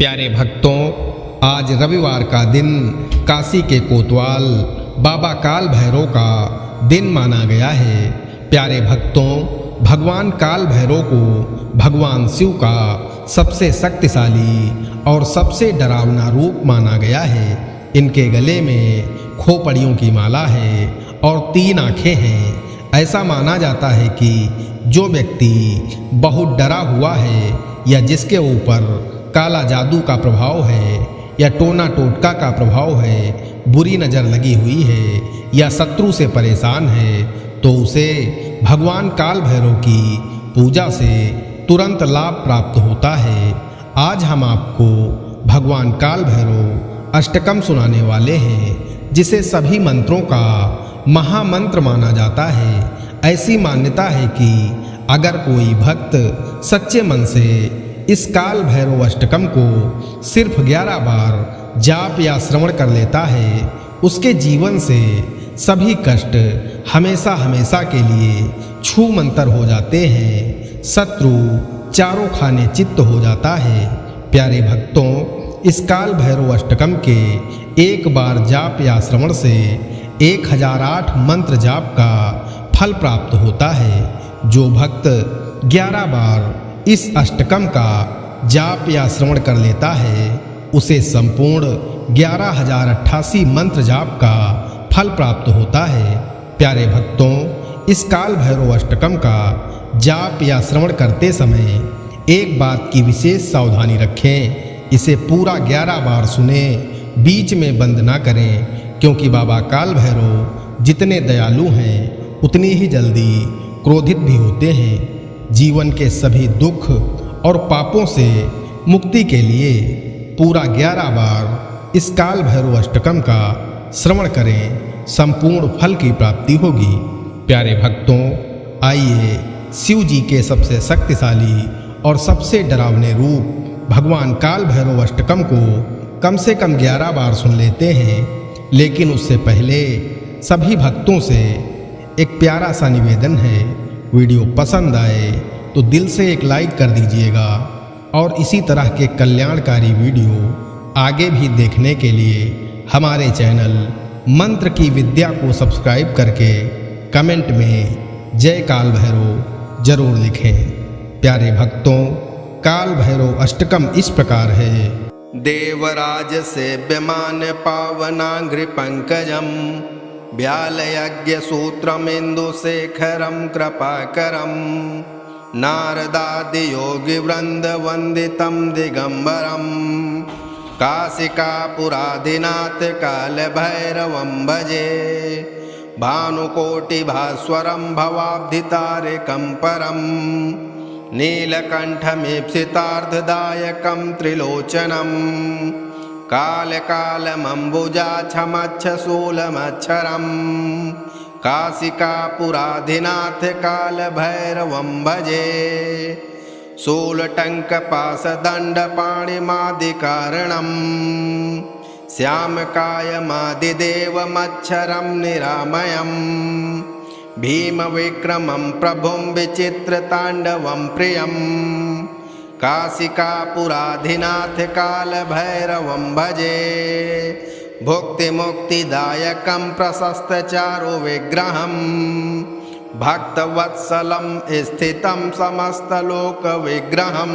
प्यारे भक्तों, आज रविवार का दिन काशी के कोतवाल बाबा काल भैरव का दिन माना गया है। प्यारे भक्तों, भगवान काल भैरव को भगवान शिव का सबसे शक्तिशाली और सबसे डरावना रूप माना गया है। इनके गले में खोपड़ियों की माला है और 3 आँखें हैं। ऐसा माना जाता है कि जो व्यक्ति बहुत डरा हुआ है या जिसके ऊपर काला जादू का प्रभाव है या टोना टोटका का प्रभाव है, बुरी नज़र लगी हुई है या शत्रु से परेशान है, तो उसे भगवान काल भैरव की पूजा से तुरंत लाभ प्राप्त होता है। आज हम आपको भगवान काल भैरव अष्टकम सुनाने वाले हैं, जिसे सभी मंत्रों का महामंत्र माना जाता है। ऐसी मान्यता है कि अगर कोई भक्त सच्चे मन से इस काल भैरव अष्टकम को सिर्फ 11 बार जाप या श्रवण कर लेता है, उसके जीवन से सभी कष्ट हमेशा हमेशा के लिए छू मंतर हो जाते हैं। शत्रु चारों खाने चित्त हो जाता है। प्यारे भक्तों, इस काल भैरव अष्टकम के 1 बार जाप या श्रवण से 1008 मंत्र जाप का फल प्राप्त होता है। जो भक्त 11 बार इस अष्टकम का जाप या श्रवण कर लेता है, उसे संपूर्ण 11,088 मंत्र जाप का फल प्राप्त होता है। प्यारे भक्तों, इस काल भैरव अष्टकम का जाप या श्रवण करते समय एक बात की विशेष सावधानी रखें, इसे पूरा 11 बार सुने, बीच में बंद ना करें, क्योंकि बाबा काल भैरव जितने दयालु हैं उतनी ही जल्दी क्रोधित भी होते हैं। जीवन के सभी दुख और पापों से मुक्ति के लिए पूरा 11 बार इस काल भैरव अष्टकम का श्रवण करें, संपूर्ण फल की प्राप्ति होगी। प्यारे भक्तों, आइए शिव जी के सबसे शक्तिशाली और सबसे डरावने रूप भगवान काल भैरव अष्टकम को कम से कम 11 बार सुन लेते हैं। लेकिन उससे पहले सभी भक्तों से एक प्यारा सा निवेदन है, वीडियो पसंद आए तो दिल से एक लाइक कर दीजिएगा और इसी तरह के कल्याणकारी वीडियो आगे भी देखने के लिए हमारे चैनल मंत्र की विद्या को सब्सक्राइब करके कमेंट में जय काल भैरव जरूर लिखें। प्यारे भक्तों, काल भैरव अष्टकम इस प्रकार है। देवराज सेव्यमान पावनांघ्रि पंकजम व्यालयज्ञ सूत्रमेन्दु शेखरम कृपाकरम नारदादि योगी वृंद वंदितम दिगंबरम काशिकापुराधिनाथ काल भैरवं भजे भानुकोटि भास्वरम भवाब्धितारिकं परम नीलकंठमीप्सितार्धदायकं त्रिलोचनम कालकालमंबुजाक्षमच्छशूलमच्छरम काशिकापुराधिनाथ काल भैरवं भजे शूलटङ्कपाशदण्डपाणिमादिकारणं श्यामकायमादिदेवमच्छरं निरामयं भीमविक्रमं प्रभुं विचित्रताण्डवं प्रियं काशिकापुराधिनाथ काल भैरवं भजे भुक्तिमुक्तिदायकं प्रशस्तचारु विग्रहं भक्तवत्सलं स्थितं समस्तलोकविग्रहं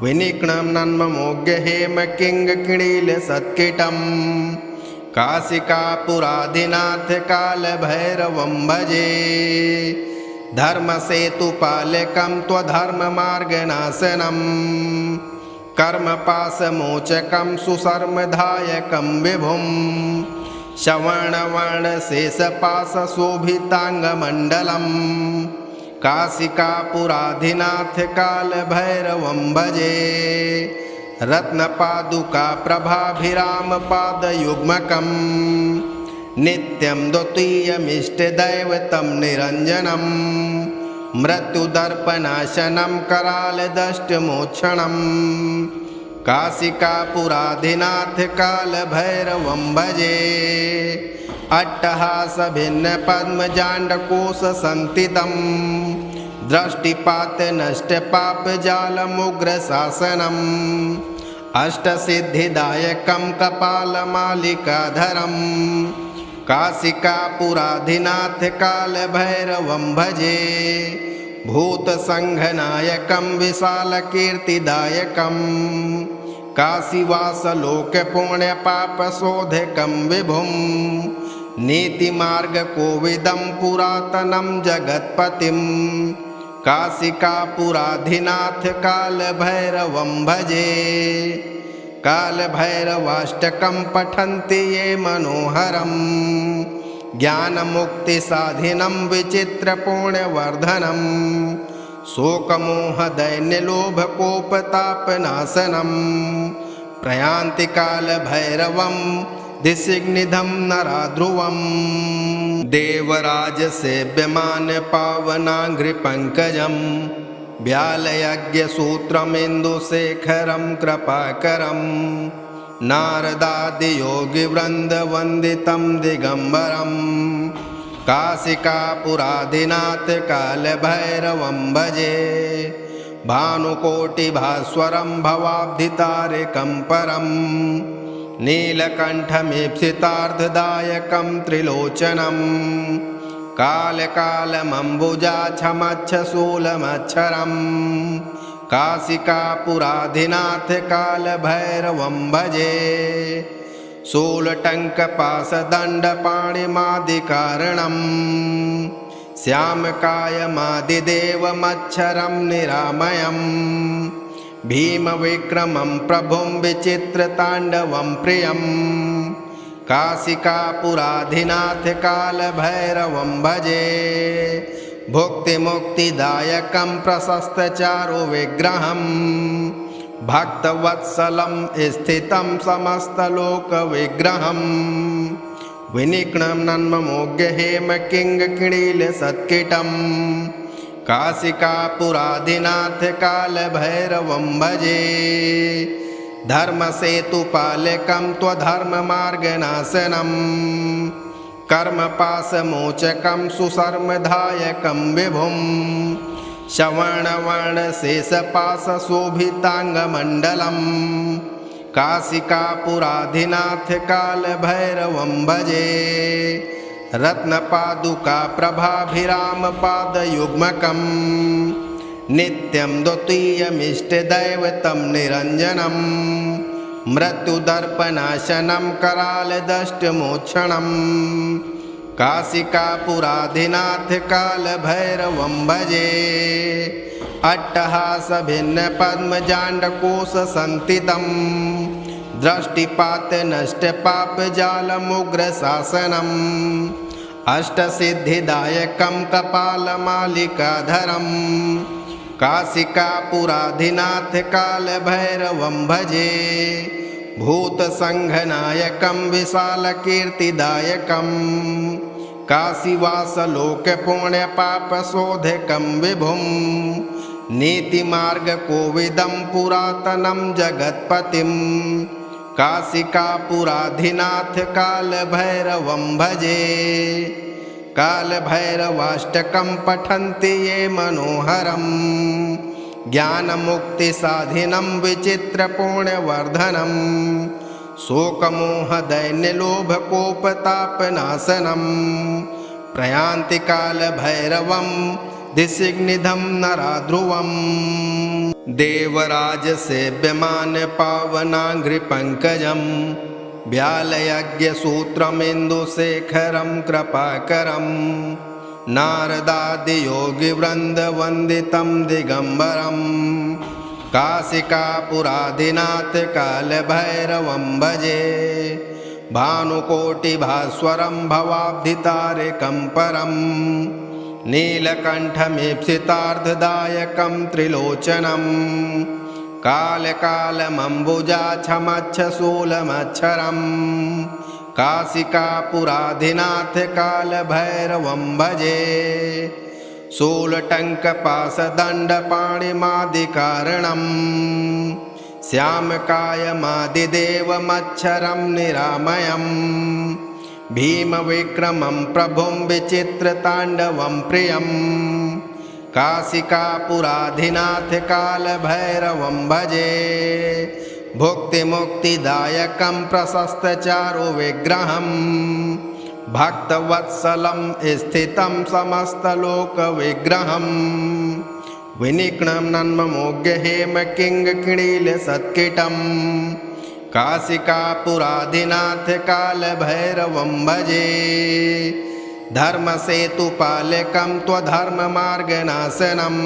विनिघ्नं नन्ममोग्य हेमकिङ्किणीलसत्किटं काशिकापुराधिनाथ काल भैरवं भजे धर्मसेतुपालकं त्वधर्ममार्गनाशनं कर्मपाशमोचकं सुशर्मदायकं विभुं श्रवणवर्णशेषपाशशोभिताङ्गमण्डलं काशिकापुराधिनाथ काल भैरवं भजे रत्नपादुकाप्रभाभिरामपादयुग्मकं नित्यं द्वितीयमिष्टदैवतं निरञ्जनं मृत्युदर्पनाशनं करालदष्टमोक्षणं काशिकापुराधिनाथ काल भैरवं भजे अट्टहासभिन्नपद्मजाण्डकोशसन्तितं दृष्टिपातनष्टपापजालमुग्रशासनं अष्टसिद्धिदायकं कपालमालिकाधरं काशिकापुराधिनाथ कालभैरवं भजे भूतसंघनायकं विशालकीर्तिदायकं काशीवासलोकपुण्यपापशोधकं विभुं नीतिमार्गकोविदं पुरातनं जगत्पतिं काशिकापुराधिनाथ कालभैरवं भजे कालभैरवाष्टकं पठन्ति ये मनोहरं ज्ञानमुक्तिसाधिनं विचित्रपुण्यवर्धनं शोकमोहदैन्यलोभकोपतापनाशनं प्रयान्ति कालभैरवं दिशिग्निधं नराध्रुवं देवराजसेव्यमान पावनाङ्घ्रिपङ्कजं व्यालयज्ञसूत्रमिन्दुशेखरं कृपाकरं नारदादियोगिवृन्दवन्दितं दिगम्बरं काशिकापुराधिनाथ कालभैरवं भजे भानुकोटिभास्वरं भवाब्धितारकं परं नीलकण्ठमीप्सितार्धदायकं त्रिलोचनं कालकालमम्बुजाक्षमच्छशूलमच्छरं काशिकापुराधिनाथ कालभैरवं भजे शूलटङ्कपाशदण्डपाणिमादिकारणं श्यामकायमादिदेवमच्छरं निरामयं भीमविक्रमं प्रभुं विचित्रताण्डवं प्रियं काशिकापुराधिनाथ कालभैरवं भजे भुक्तिमुक्तिदायकं प्रशस्तचारुविग्रहं भक्तवत्सलं स्थितं समस्तलोकविग्रहं विनिघ्नं नन्ममोघ्यहेमकिङ्किणीलसत्किटं काशिकापुराधिनाथ कालभैरवं भजे धर्मसेतुपालकं त्वधर्ममार्गनाशनं कर्मपाशमोचकं सुशर्मदायकं विभुं श्रवणवर्णशेषपाशशोभिताङ्गमण्डलं काशिकापुराधिनाथ कालभैरवं भजे रत्नपादुकाप्रभाभिरामपादयुग्मकं नित्यं द्वितीयमिष्टदैवतं निरञ्जनं मृत्युदर्पनाशनं करालदष्टमोक्षणं काशिकापुराधिनाथ कालभैरवं भजे अट्टहासभिन्नपद्मजाण्डकोशसन्तितं दृष्टिपातनष्टपापजालमुग्रशासनम् अष्टसिद्धिदायकं कपालमालिकाधरं काशिकापुराधिनाथ कालभैरवं भजे भूतसंघनायकं विशालकीर्तिदायकं काशीवासलोकपुण्यपापशोधकं विभुं नीतिमार्गकोविदं पुरातनं जगत्पतिं काशिकापुराधिनाथ कालभैरवं भजे कालभैरवाष्टकं पठन्ति ये मनोहरं ज्ञानमुक्तिसाधिनं विचित्रपुण्यवर्धनं शोकमोहदैन्यलोभकोपतापनाशनं प्रयान्ति कालभैरवं दिशिग्निधं नराध्रुवं देवराजसेव्यमान पावनाङ्घ्रिपङ्कजं व्यालयज्ञसूत्रमिन्दुशेखरं कृपाकरं नारदादियोगिवृन्दवन्दितं दिगम्बरं काशिकापुराधिनाथ कालभैरवं भजे भानुकोटिभास्वरं भवाब्धितारकं परं नीलकण्ठमीप्सितार्धदायकं त्रिलोचनं कालकालमम्बुजाक्षमच्छशूलमच्छरं काशिकापुराधिनाथ कालभैरवं भजे शूलटङ्कपाशदण्डपाणिमादिकारणं श्यामकायमादिदेवमच्छरं निरामयं भीमविक्रमं प्रभुं विचित्रताण्डवं प्रियं काशिकापुराधिनाथ कालभैरवं भजे भुक्तिमुक्तिदायकं प्रशस्तचारु विग्रहं भक्तवत्सलं स्थितं समस्तलोकविग्रहं विनिघ्नं नन्ममोघ्य हेमकिङ्किणीलसत्किटं काशिकापुराधिनाथ कालभैरवं भजे धर्मसेतुपालकं त्वधर्ममार्गनाशनं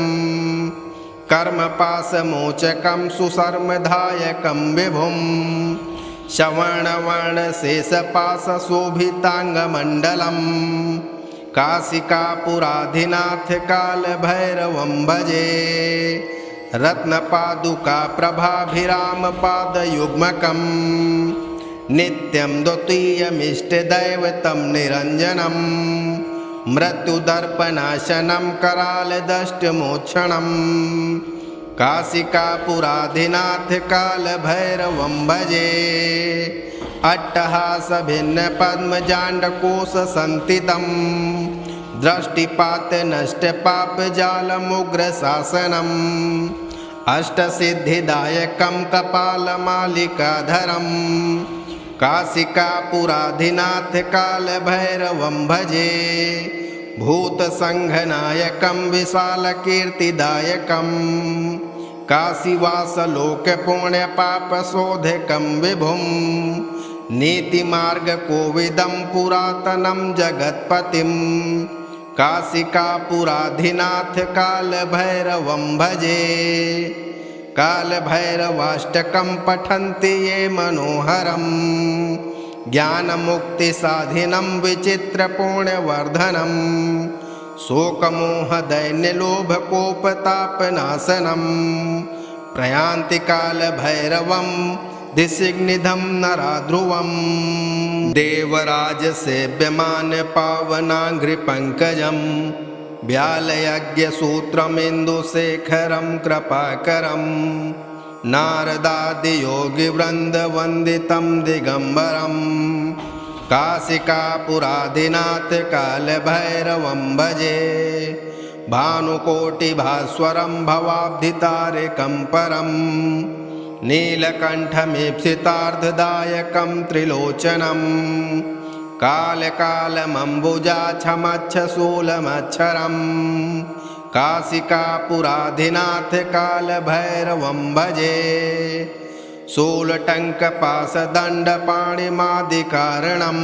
कर्मपाशमोचकं सुशर्मदायकं विभुं श्रवणवर्णशेषपाशशोभिताङ्गमण्डलं काशिकापुराधिनाथ कालभैरवं भजे रत्नपादुकाप्रभाभिरामपादयुग्मकं नित्यं द्वितीयमिष्टदैवतं निरञ्जनं मृत्युदर्पनाशनं करालदष्टमोक्षणं काशिकापुराधिनाथ कालभैरवं भजे अट्टहासभिन्नपद्मजाण्डकोशसन्तितं दृष्टिपातनष्टपापजालमुग्रशासनम् अष्टसिद्धिदायकं कपालमालिकाधरं काशिकापुराधिनाथ कालभैरवं भजे भूतसङ्घनायकं विशालकीर्तिदायकं काशीवासलोकपुण्यपापशोधकं विभुं नीतिमार्गकोविदं पुरातनं जगत्पतिं काशिकापुराधिनाथ कालभैरवं भजे कालभैरवाष्टकं पठन्ति ये मनोहरं ज्ञानमुक्तिसाधिनं विचित्रपुण्यवर्धनं शोकमोहदैन्यलोभकोपतापनाशनं प्रयान्ति कालभैरवं दिशिग्निधं नराध्रुवं देवराजसेव्यमानपावनाङ्घ्रिपङ्कजं व्यालयज्ञसूत्रमिन्दुशेखरं कृपाकरं नारदादियोगिवृन्दवन्दितं दिगम्बरं काशिकापुराधिनाथ कालभैरवं भजे भानुकोटिभास्वरं भवाब्धितारकं परं नीलकण्ठमीप्सितार्धदायकं त्रिलोचनं कालकालमम्बुजाक्षमच्छशूलमच्छरं काशिकापुराधिनाथ कालभैरवं भजे शूलटङ्कपाशदण्डपाणिमादिकारणं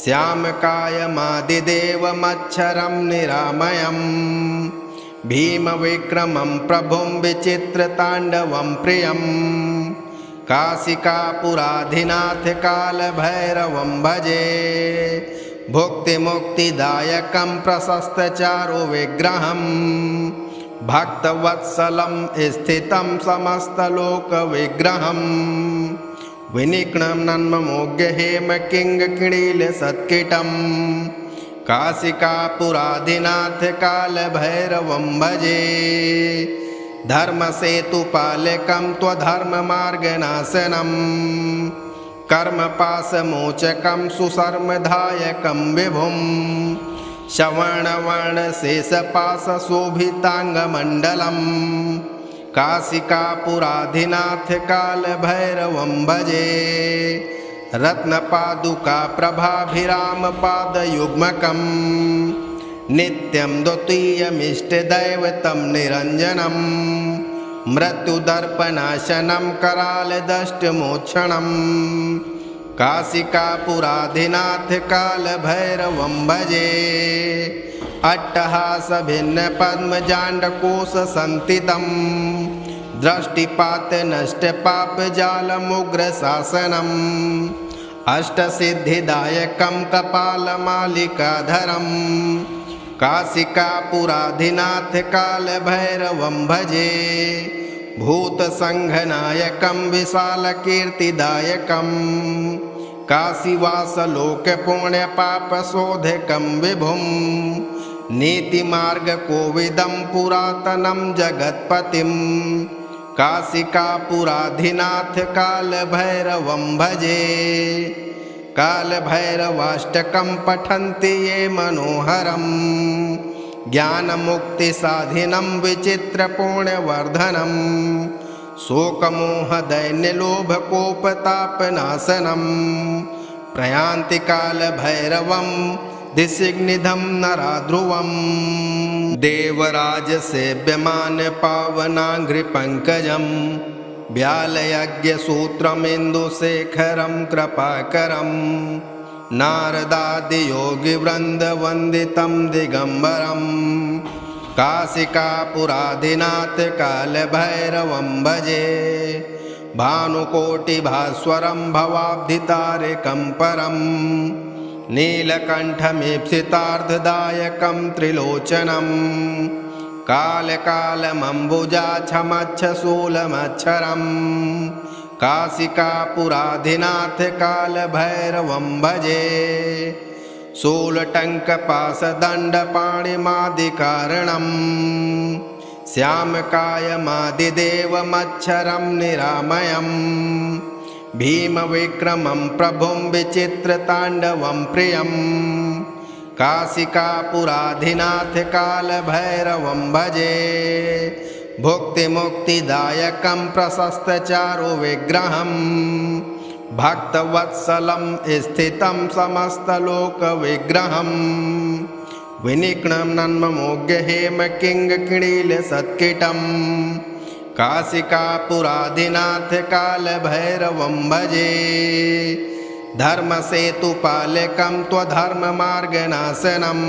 श्यामकायमादिदेवमच्छरं निरामयं भीमविक्रमं प्रभुं विचित्रताण्डवं प्रियं काशिकापुराधिनाथ कालभैरवं भजे भुक्तिमुक्तिदायकं प्रशस्तचारु विग्रहं भक्तवत्सलं स्थितं समस्तलोकविग्रहं विनिघ्नं नन्ममोघ्य हेमकिङ्किणीलसत्किटं काशिकापुराधिनाथ कालभैरवं भजे धर्मसेतुपालकं त्वधर्ममार्गनाशनं कर्मपाशमोचकं सुशर्मदायकं विभुं श्रवणवर्णशेषपाशशोभिताङ्गमण्डलं काशिकापुराधिनाथ कालभैरवं भजे रत्नपादुकाप्रभाभिरामपादयुग्मकं नित्यं द्वितीयमिष्टदैवतं निरञ्जनं मृत्युदर्पनाशनं करालदष्टमोक्षणं काशिकापुराधिनाथ कालभैरवं भजे अट्टहासभिन्नपद्मजाण्डकोशसन्तितं दृष्टिपातनष्टपापजालमुग्रशासनम् अष्टसिद्धिदायकं कपालमालिकाधरं काशिकापुराधिनाथ कालभैरवं भजे भूतसङ्घनायकं विशालकीर्तिदायकं काशीवासलोकपुण्यपापशोधकं विभुं नीतिमार्गकोविदं पुरातनं जगत्पतिं काशिकापुराधिनाथ कालभैरवं भजे कालभैरवाष्टकं पठन्ति ये मनोहरं ज्ञानमुक्तिसाधिनं विचित्रपुण्यवर्धनं शोकमोहदैन्यलोभकोपतापनाशनम् प्रयान्ति कालभैरवं दिशिग्निधं नराध्रुवम् देवराजसेव्यमान पावनाङ्घ्रिपङ्कजं व्यालयज्ञसूत्रमिन्दुशेखरं कृपाकरम् नारदादियोगिवृन्दवन्दितं दिगम्बरम् काशिकापुराधिनाथ कालभैरवं भजे भानुकोटिभास्वरं भवाब्धितारकं परं नीलकण्ठमीप्सितार्धदायकं त्रिलोचनं कालकालमम्बुजाक्षमच्छशूलमच्छरम् काशिकापुराधिनाथ कालभैरवं भजे शूलटङ्कपाशदण्डपाणिमादिकारणं श्यामकायमादिदेवमच्छरं निरामयं भीमविक्रमं प्रभुं विचित्रताण्डवं प्रियं काशिकापुराधिनाथ कालभैरवं भजे भुक्तिमुक्तिदायकं प्रशस्तचारुविग्रहं भक्तवत्सलं स्थितं समस्तलोकविग्रहं विनिघ्नं नन्ममोग्यहेमकिङ्किणीलसत्किटं काशिकापुराधिनाथ कालभैरवं भजे धर्मसेतुपालकं त्वधर्ममार्गनाशनं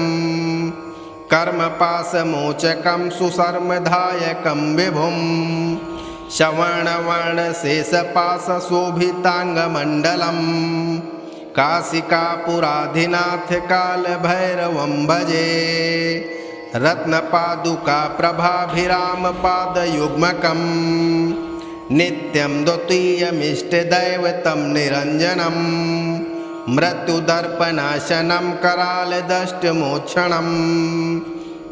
कर्मपाशमोचकं सुशर्मदायकं विभुं श्रवणवर्णशेषपाशशोभिताङ्गमण्डलं काशिकापुराधिनाथ कालभैरवं भजे रत्नपादुकाप्रभाभिरामपादयुग्मकं नित्यं द्वितीयमिष्टदैवतं निरञ्जनं मृत्युदर्पनाशनं करालदष्टमोक्षणं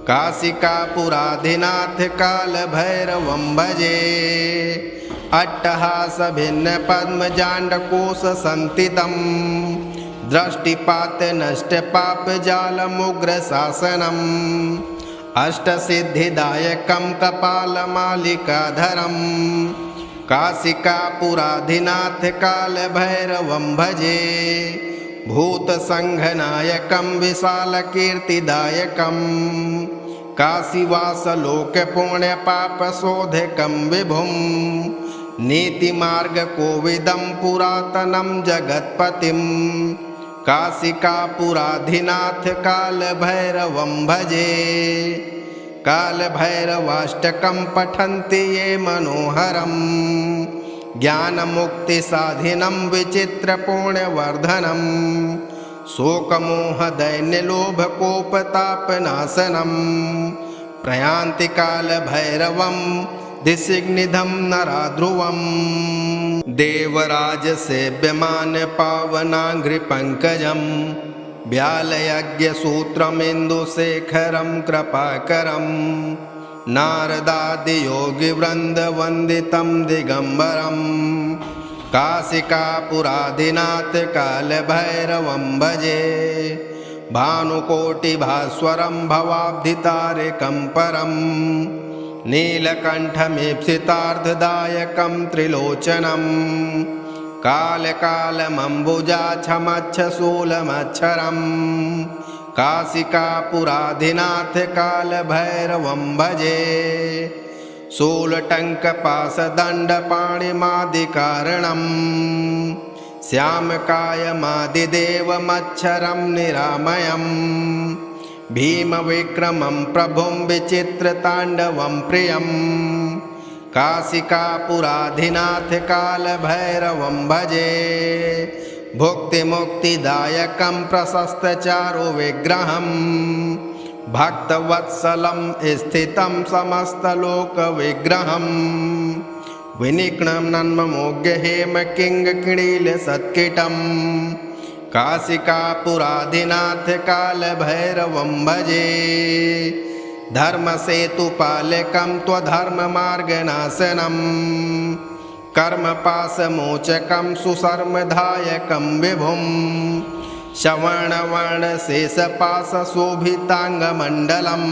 काशिकापुराधिनाथ कालभैरवं भजे अट्टहासभिन्नपद्मजाण्डकोशसन्तितं दृष्टिपातनष्टपापजालमुग्रशासनम् अष्टसिद्धिदायकं कपालमालिकाधरं काशिकापुराधिनाथ कालभैरवं भजे भूतसङ्घनायकं विशालकीर्तिदायकं काशीवासलोकपुण्यपापशोधकं विभुं नीतिमार्गकोविदं पुरातनं जगत्पतिं काशिकापुराधिनाथ कालभैरवं भजे कालभैरवाष्टकं पठन्ति ये मनोहरं ज्ञानमुक्तिसाधिनं विचित्रपुण्यवर्धनं शोकमोहदैन्यलोभकोपतापनाशनं प्रयान्ति कालभैरवं दिशिग्निधं नराध्रुवम् देवराजसेव्यमान पावनाङ्घ्रिपङ्कजं व्यालयज्ञसूत्रमिन्दुशेखरं कृपाकरं नारदादियोगिवृन्दवन्दितं दिगम्बरं काशिकापुराधिनाथ कालभैरवं भजे भानुकोटिभास्वरं भवाब्धितारकं परं नीलकण्ठमीप्सितार्धदायकं त्रिलोचनं कालकालमम्बुजाक्षमच्छशूलमच्छरं काशिकापुराधिनाथ कालभैरवं भजे शूलटङ्कपाशदण्डपाणिमादिकारणं श्यामकायमादिदेवमच्छरं निरामयं भीमविक्रमं प्रभुं विचित्रताण्डवं प्रियं काशिकापुराधिनाथ कालभैरवं भजे भुक्तिमुक्तिदायकं प्रशस्तचारुविग्रहं भक्तवत्सलं स्थितं समस्तलोकविग्रहं विनिघ्नं नन्ममोग्यहेमकिङ्किणीलसत्किटं काशिकापुराधिनाथ कालभैरवं भजे धर्मसेतुपालकं त्वधर्ममार्गनाशनं कर्मपाशमोचकं सुशर्मदायकं विभुं श्रवणवर्णशेषपाशशोभिताङ्गमण्डलं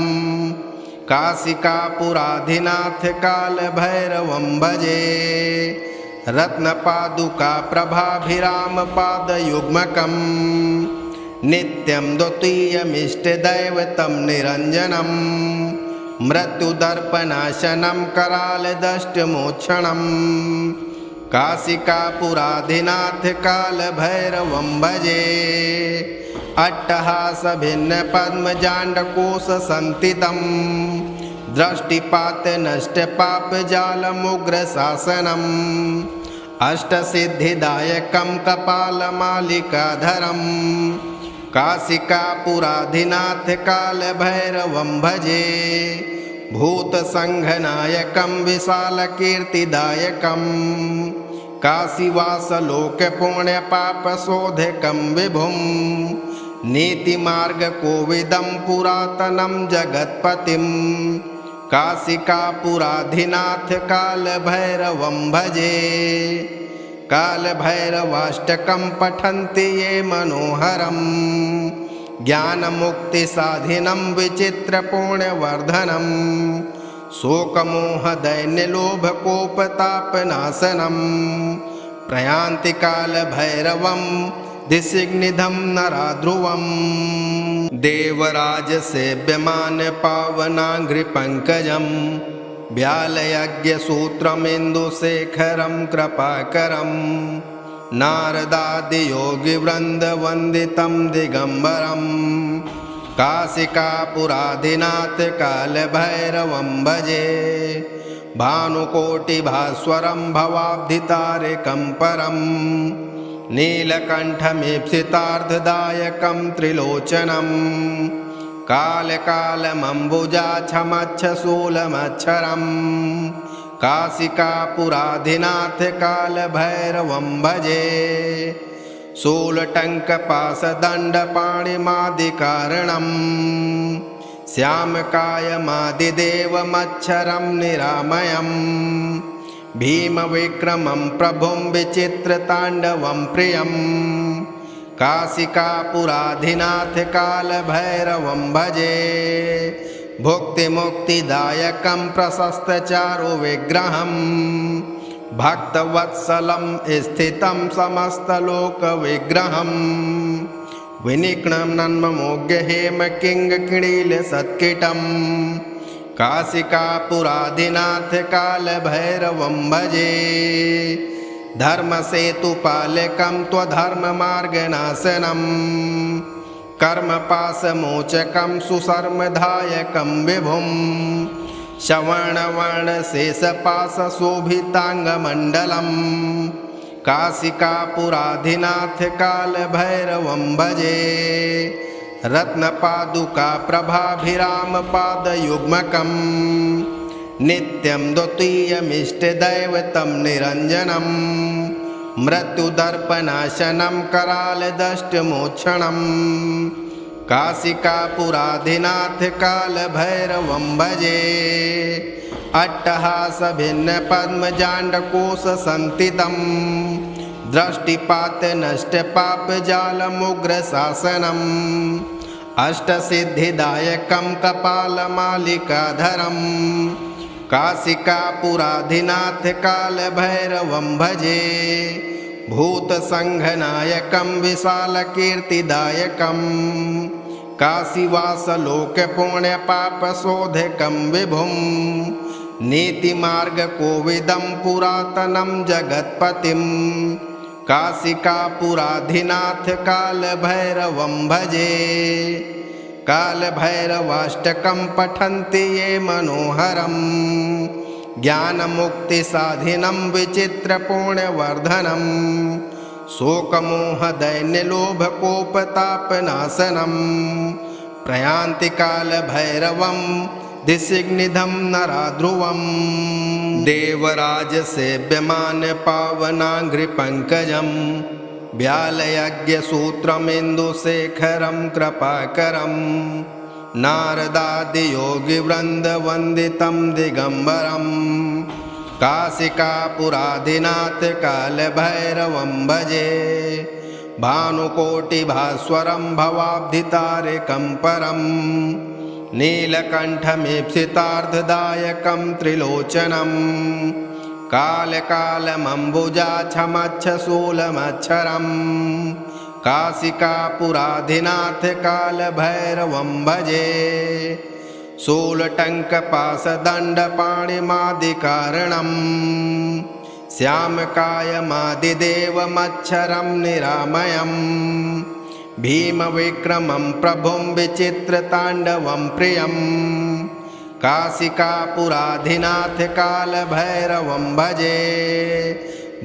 काशिकापुराधिनाथ कालभैरवं भजे रत्नपादुका प्रभाभिरामपादयुग्मकं नित्यं द्वितीयमिष्टदैवतं निरञ्जनं मृत्युदर्पनाशनं करालदष्टमोक्षणं काशिकापुराधिनाथ कालभैरवं भजे अट्टहासभिन्नपद्मजाण्डकोशसन्तितं दृष्टिपातनष्टपापजालमुग्रशासनम् अष्टसिद्धिदायकं कपालमालिकाधरं काशिकापुराधिनाथ कालभैरवं भजे भूतसङ्घनायकं विशालकीर्तिदायकं काशीवासलोकपुण्यपापशोधकं विभुं नीतिमार्गकोविदं पुरातनं जगत्पतिं काशिकापुराधिनाथ कालभैरवं भजे कालभैरवाष्टकं पठन्ति ये मनोहरं ज्ञानमुक्तिसाधिनं विचित्रपुण्यवर्धनं शोकमोहदैन्यलोभकोपतापनाशनं प्रयान्ति कालभैरवं दिशिग्निधं नराध्रुवम् देवराजसेव्यमानपावनाङ्घ्रिपङ्कजं व्यालयज्ञसूत्रमिन्दुशेखरं कृपाकरं नारदादियोगिवृन्दवन्दितं दिगम्बरं काशिकापुराधिनाथ कालभैरवं भजे भानुकोटिभास्वरं भवाब्धितारकं परं नीलकण्ठमीप्सितार्धदायकं त्रिलोचनं कालकालमम्बुजाक्षमच्छशूलमच्छरं काशिकापुराधिनाथ कालभैरवं भजे शूलटङ्कपाशदण्डपाणिमादिकारणं श्यामकायमादिदेवमच्छरं निरामयं भीमविक्रमं प्रभुं विचित्रताण्डवं प्रियं काशिकापुराधिनाथ कालभैरवं भजे भुक्तिमुक्तिदायकं प्रशस्तचारुविग्रहं भक्तवत्सलं स्थितं समस्तलोकविग्रहं विनिघ्नन्ममोघ्यहेमकिङ्किणीलसत्किटं काशिकापुराधिनाथ कालभैरवं भजे धर्मसेतुपालकं त्वधर्ममार्गनाशनं कर्मपाशमोचकं सुशर्मदायकं विभुं श्रवणवर्णशेषपाशशोभिताङ्गमण्डलं काशिकापुराधिनाथ कालभैरवं भजे रत्नपादुका प्रभाभिरामपादयुग्मकं नित्यं द्वितीयमिष्टदैवतं निरञ्जनं मृत्युदर्पनाशनं करालदष्टमोक्षणं काशिकापुराधिनाथ कालभैरवं भजे अट्टहासभिन्नपद्मजाण्डकोशसन्तितं दृष्टिपातनष्टपापजालमुग्रशासनम् अष्टसिद्धिदायकं कपालमालिकाधरं काशिकापुराधिनाथ कालभैरवं भजे भूतसङ्घनायकं विशालकीर्तिदायकं काशीवासलोकपुण्यपापशोधकं विभुं नीतिमार्गकोविदं पुरातनं जगत्पतिं काशिकापुराधिनाथ कालभैरवं भजे कालभैरवाष्टकं पठन्ति ये मनोहरं ज्ञानमुक्तिसाधिनं विचित्रपुण्यवर्धनं शोकमोहदैन्यलोभकोपतापनाशनं प्रयान्ति कालभैरवं दिशिग्निधं नराध्रुवम् देवराजसेव्यमानपावनाङ्घ्रिपङ्कजं व्यालयज्ञसूत्रमिन्दुशेखरं कृपाकरं नारदादियोगिवृन्दवन्दितं दिगम्बरं काशिकापुराधिनाथ कालभैरवं भजे भानुकोटिभास्वरं भवाब्धितारकं परं नीलकण्ठमीप्सितार्धदायकं त्रिलोचनं कालकालमम्बुजाक्षमच्छशूलमच्छरं काशिकापुराधिनाथ कालभैरवं भजे शूलटङ्कपाशदण्डपाणिमादिकारणं श्यामकायमादिदेवमच्छरं निरामयं भीमविक्रमं प्रभुं विचित्रताण्डवं प्रियं काशिकापुराधिनाथ कालभैरवं भजे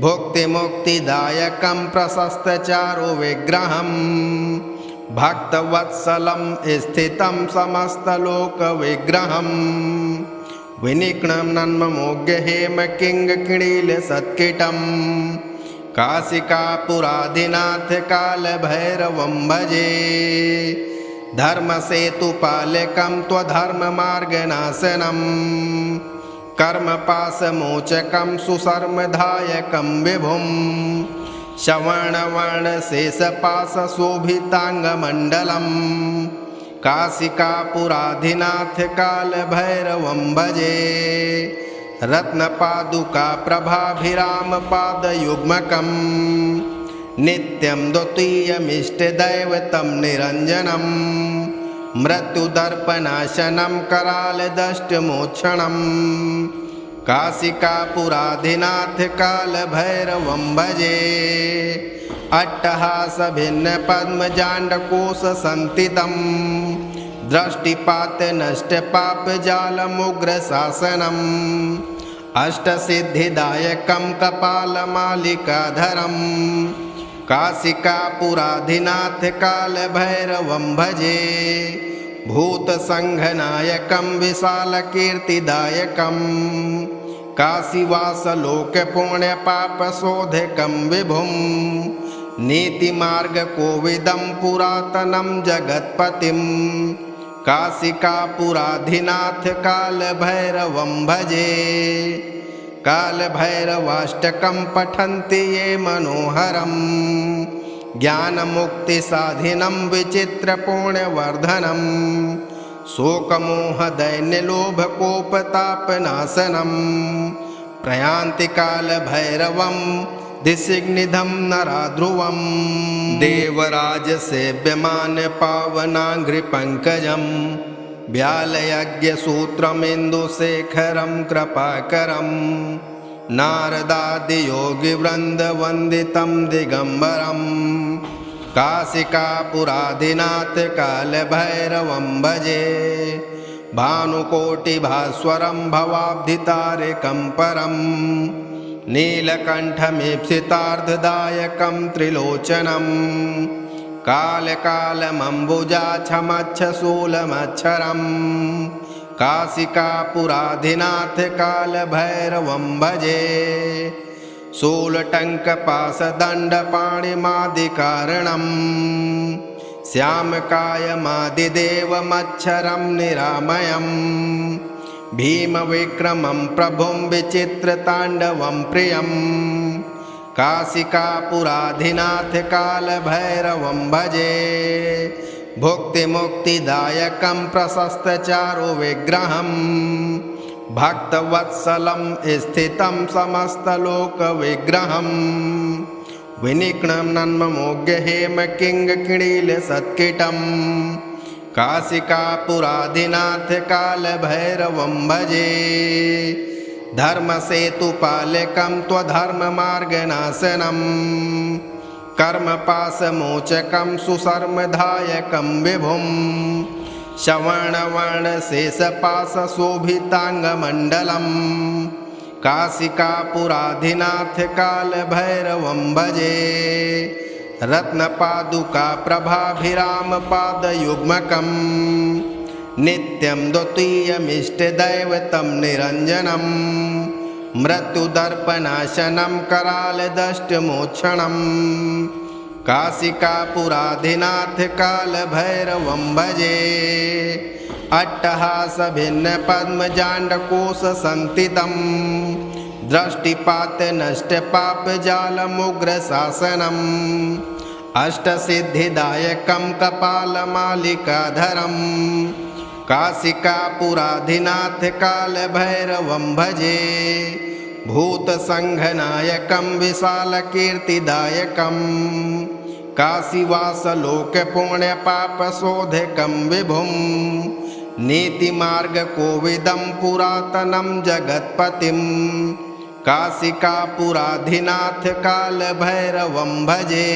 भुक्तिमुक्तिदायकं प्रशस्तचारुविग्रहं भक्तवत्सलं स्थितं समस्तलोकविग्रहं विनिघ्नं नन्ममोग्यहेमकिङ्किणीलसत्किटं काशिकापुराधिनाथ कालभैरवं भजे धर्मसेतुपालकं त्वधर्ममार्गनाशनं कर्मपाशमोचकं सुशर्मदायकं विभुं श्रवणवर्णशेषपाशशोभिताङ्गमण्डलं काशिकापुराधिनाथ कालभैरवं भजे रत्नपादुकाप्रभाभिरामपादयुग्मकं नित्यं द्वितीयमिष्टदैवतं निरञ्जनं मृत्युदर्पनाशनं करालदष्टमोक्षणं काशिकापुराधिनाथ कालभैरवं भजे अट्टहासभिन्नपद्मजाण्डकोशसन्तितं दृष्टिपातनष्टपापजालमुग्रशासनम् अष्टसिद्धिदायकं कपालमालिकाधरं काशिकापुराधिनाथ कालभैरवं भजे भूतसङ्घनायकं विशालकीर्तिदायकं काशीवासलोकपुण्यपापशोधकं विभुं नीतिमार्गकोविदं पुरातनं जगत्पतिं काशिकापुराधिनाथ कालभैरवं भजे कालभैरवाष्टकं पठन्ति ये मनोहरं ज्ञानमुक्तिसाधिनं विचित्रपुण्यवर्धनं शोकमोहदैन्यलोभकोपतापनाशनं प्रयान्ति कालभैरवं दिशिग्निधं नराध्रुवं देवराजसेव्यमानपावनाङ्घ्रिपङ्कजं व्यालयज्ञसूत्रमिन्दुशेखरं कृपाकरं नारदादियोगिवृन्दवन्दितं दिगम्बरं काशिकापुराधिनाथ कालभैरवं भजे भानुकोटिभास्वरं भवाब्धितारकं परं नीलकण्ठमीप्सितार्धदायकं त्रिलोचनं कालकालमम्बुजाक्षमच्छशूलमच्छरं काशिकापुराधिनाथ कालभैरवं भजे शूलटङ्कपाशदण्डपाणिमादिकारणं श्यामकायमादिदेवमच्छरं निरामयं भीमविक्रमं प्रभुं विचित्रताण्डवं प्रियं काशिकापुराधिनाथ कालभैरवं भजे भुक्तिमुक्तिदायकं प्रशस्तचारुविग्रहं भक्तवत्सलं स्थितं समस्तलोकविग्रहं विनिघ्नं नन्ममोग्यहेमकिङ्किणीलसत्किटं काशिकापुराधिनाथ कालभैरवं भजे धर्मसेतुपालकं त्वधर्ममार्गनाशनं कर्मपाशमोचकं सुशर्मदायकं विभुं श्रवणवर्णशेषपाशशोभिताङ्गमण्डलं काशिकापुराधिनाथ कालभैरवं भजे रत्नपादुकाप्रभाभिरामपादयुग्मकं नित्यं द्वितीयमिष्टदैवतं निरञ्जनं मृत्युदर्पनाशनं करालदष्टमोक्षणं काशिकापुराधिनाथ कालभैरवं भजे अट्टहासभिन्नपद्मजाण्डकोशसन्तितं दृष्टिपातनष्टपापजालमुग्रशासनम् अष्टसिद्धिदायकं कपालमालिकाधरं काशिकापुराधिनाथ कालभैरवं भजे भूतसङ्घनायकं विशालकीर्तिदायकं काशीवासलोकपुण्यपापशोधकं विभुं नीतिमार्गकोविदं पुरातनं जगत्पतिं काशिकापुराधिनाथ कालभैरवं भजे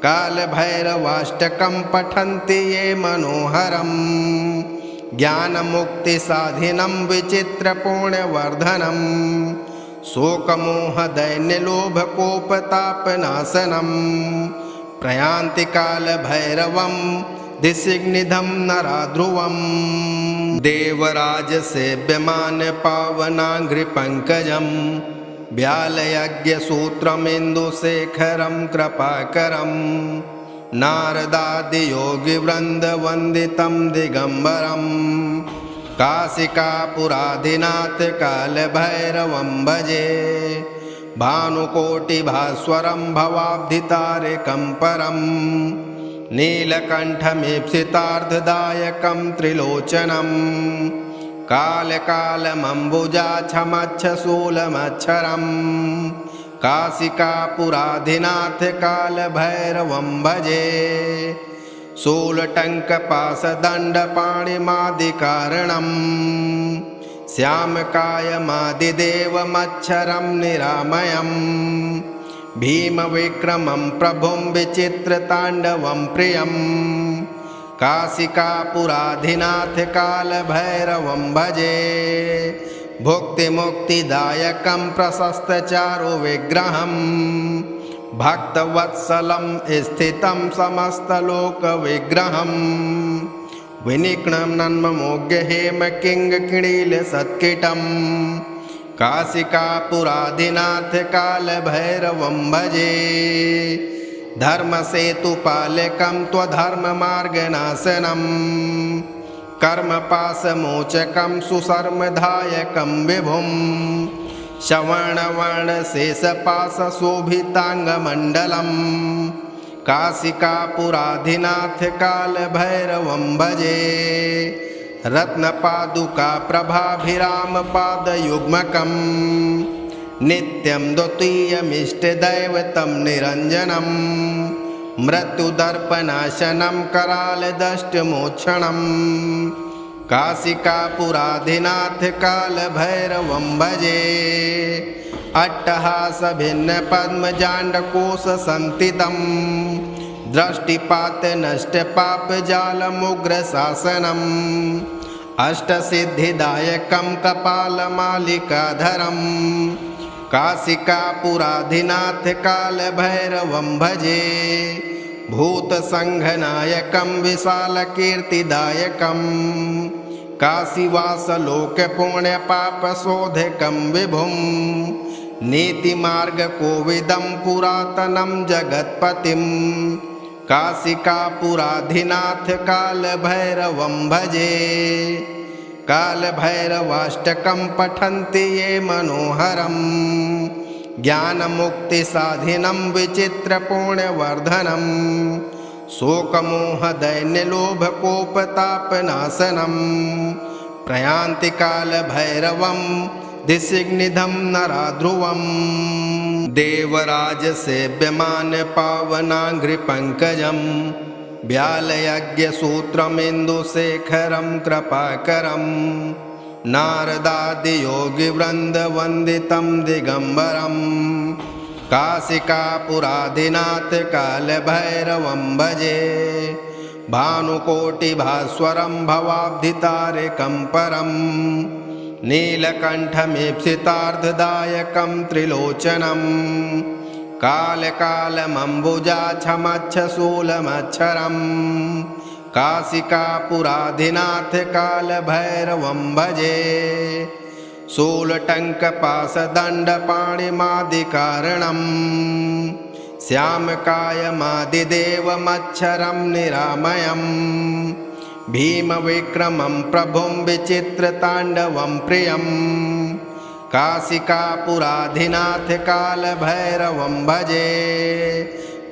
कालभैरवाष्टकं पठन्ति ये मनोहरं ज्ञानमुक्तिसाधिनं विचित्रपुण्यवर्धनं शोकमोहदैन्यलोभकोपतापनाशनं प्रयान्ति कालभैरवं दिशिग्निधं नराध्रुवं देवराजसेव्यमानपावनाङ्घ्रिपङ्कजं व्यालयज्ञसूत्रमिन्दुशेखरं कृपाकरं नारदादियोगिवृन्दवन्दितं दिगम्बरं काशिकापुराधिनाथ कालभैरवं भजे भानुकोटिभास्वरं भवाब्धितारकं परं नीलकण्ठमीप्सितार्धदायकं त्रिलोचनं कालकालमम्बुजाक्षमच्छशूलमच्छरं काशिकापुराधिनाथ कालभैरवं भजे शूलटङ्कपाशदण्डपाणिमादिकारणं श्यामकायमादिदेवमच्छरं निरामयं भीमविक्रमं प्रभुं विचित्रताण्डवं प्रियं काशिकापुराधिनाथ कालभैरवं भजे भुक्तिमुक्तिदायकं प्रशस्तचारुविग्रहं भक्तवत्सलं स्थितं समस्तलोकविग्रहं विनिघ्नं नन्ममोघ्यहेमकिङ्किणीलसत्किटं काशिकापुराधिनाथ कालभैरवं भजे धर्मसेतुपालकं त्वधर्ममार्गनाशनं कर्मपाशमोचकं सुशर्मदायकं विभुं श्रवणवर्णशेषपाशशोभिताङ्गमण्डलं काशिकापुराधिनाथ कालभैरवं भजे रत्नपादुकाप्रभाभिरामपादयुग्मकं नित्यं द्वितीयमिष्टदैवतं निरञ्जनं मृत्युदर्पनाशनं करालदष्टमोक्षणं काशिकापुराधिनाथ कालभैरवं भजे अट्टहासभिन्नपद्मजाण्डकोशसन्तितं दृष्टिपातनष्टपापजालमुग्रशासनम् अष्टसिद्धिदायकं कपालमालिकाधरं काशिकापुराधिनाथ कालभैरवं भजे भूतसङ्घनायकं विशालकीर्तिदायकं काशीवासलोकपुण्यपापशोधकं विभुं नीतिमार्गकोविदं पुरातनं जगत्पतिं काशिकापुराधिनाथ कालभैरवं भजे कालभैरवाष्टकं पठन्ति ये मनोहरं ज्ञानमुक्तिसाधिनं विचित्रपुण्यवर्धनं शोकमोहदैन्यलोभकोपतापनाशनं प्रयान्ति कालभैरवं दिशिग्निधं नराध्रुवं देवराजसेव्यमानपावनाङ्घ्रिपङ्कजं व्यालयज्ञसूत्रमिन्दुशेखरं कृपाकरं नारदादियोगिवृन्दवन्दितं दिगम्बरं काशिकापुराधिनाथ कालभैरवं भजे भानुकोटिभास्वरं भवाब्धितारकं परं नीलकण्ठमीप्सितार्धदायकं त्रिलोचनं कालकालमम्बुजाक्षमच्छशूलमच्छरं काशिकापुराधिनाथ कालभैरवं भजे शूलटङ्कपाशदण्डपाणिमादिकारणं श्यामकायमादिदेवमच्छरं निरामयं भीमविक्रमं प्रभुं विचित्रताण्डवं प्रियं काशिकापुराधिनाथ कालभैरवं भजे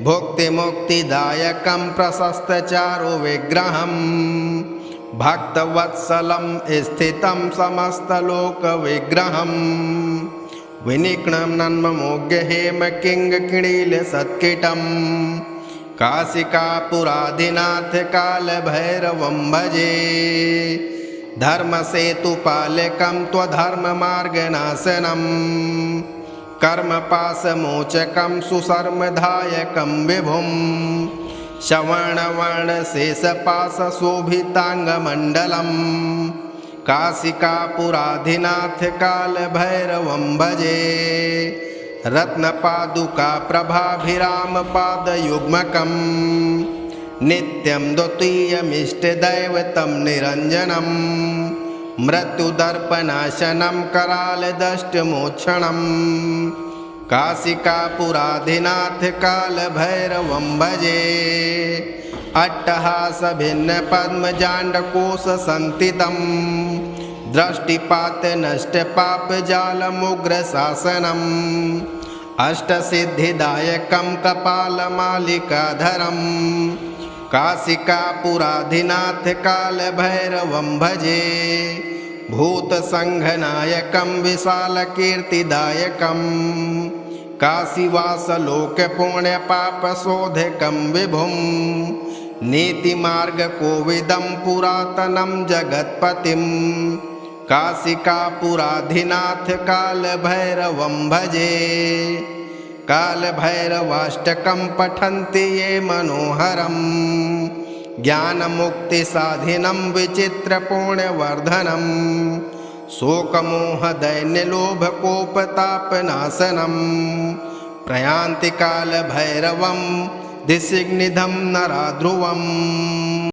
भुक्तिमुक्तिदायकं प्रशस्तचारुविग्रहं भक्तवत्सलं स्थितं समस्तलोकविग्रहं विनिघ्नन्ममोघ्य हेमकिङ्किणीलसत्किटं काशिकापुराधिनाथ कालभैरवं भजे धर्मसेतुपालकं त्वधर्ममार्गनाशनं कर्मपाशमोचकं सुशर्मदायकं विभुं श्रवणवर्णशेषपाशशोभिताङ्गमण्डलं काशिकापुराधिनाथ कालभैरवं भजे रत्नपादुकाप्रभाभिरामपादयुग्मकं नित्यं द्वितीयमिष्टदैवतं निरञ्जनं मृत्युदर्पनाशनं करालदष्टमोक्षणं काशिकापुराधिनाथ कालभैरवं भजे अट्टहासभिन्नपद्मजाण्डकोशसन्तितं दृष्टिपातनष्टपापजालमुग्रशासनम् अष्टसिद्धिदायकं कपालमालिकाधरं काशिकापुराधिनाथ कालभैरवं भजे भूतसङ्घनायकं विशालकीर्तिदायकं काशीवासलोकपुण्यपापशोधकं विभुं नीतिमार्गकोविदं पुरातनं जगत्पतिं काशिकापुराधिनाथ कालभैरवं भजे कालभैरवाष्टकं पठन्ति ये मनोहरं ज्ञानमुक्तिसाधिनं विचित्रपुण्यवर्धनं शोकमोहदैन्यलोभकोपतापनाशनं प्रयान्ति कालभैरवं दिशिग्निधं नराध्रुवम्।